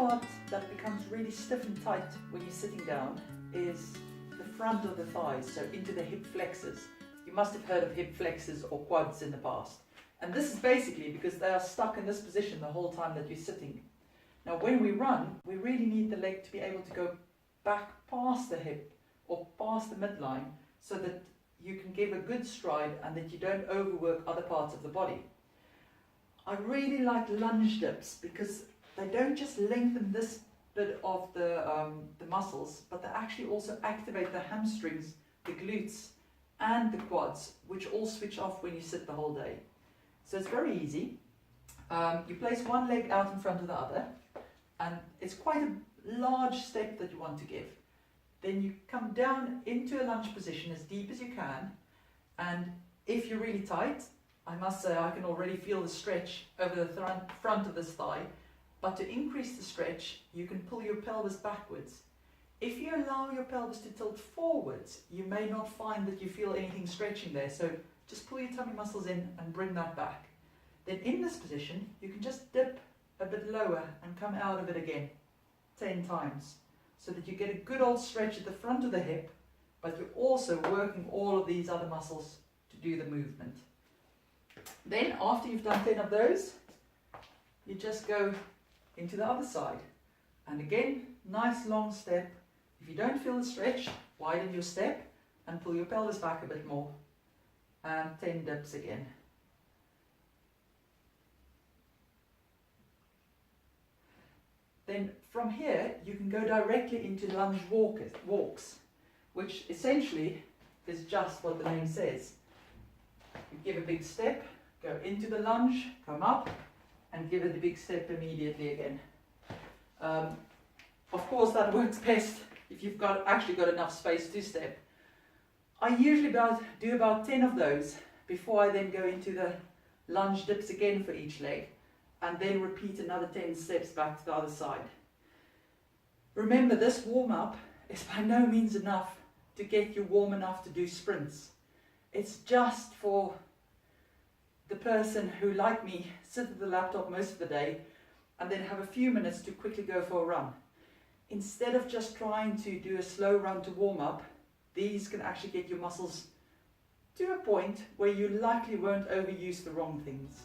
part that becomes really stiff and tight when you're sitting down is the front of the thighs, so into the hip flexors. You must have heard of hip flexors or quads in the past. And this is basically because they are stuck in this position the whole time that you're sitting. Now when we run, we really need the leg to be able to go back past the hip or past the midline so that you can give a good stride and that you don't overwork other parts of the body. I really like lunge dips because they don't just lengthen this bit of the muscles, but they actually also activate the hamstrings, the glutes and the quads, which all switch off when you sit the whole day. So it's very easy. You place one leg out in front of the other, and it's quite a large step that you want to give. Then you come down into a lunge position as deep as you can, and if you're really tight, I must say I can already feel the stretch over the front of this thigh, but to increase the stretch, you can pull your pelvis backwards. If you allow your pelvis to tilt forwards, you may not find that you feel anything stretching there, so just pull your tummy muscles in and bring that back. Then in this position, you can just dip a bit lower and come out of it again 10 times, so that you get a good old stretch at the front of the hip, but you're also working all of these other muscles to do the movement. Then after you've done 10 of those, you just go into the other side. And again, nice long step. If you don't feel the stretch, widen your step and pull your pelvis back a bit more. And 10 dips again. Then from here, you can go directly into lunge walks, which essentially is just what the name says. You give a big step, go into the lunge, come up, and give it a big step immediately again. Of course, that works best if you've actually got enough space to step. I usually do about 10 of those before I then go into the lunge dips again for each leg, and then repeat another 10 steps back to the other side. Remember, this warm-up is by no means enough to get you warm enough to do sprints. It's just for the person who, like me, sit at the laptop most of the day and then have a few minutes to quickly go for a run. Instead of just trying to do a slow run to warm up, these can actually get your muscles to a point where you likely won't overuse the wrong things.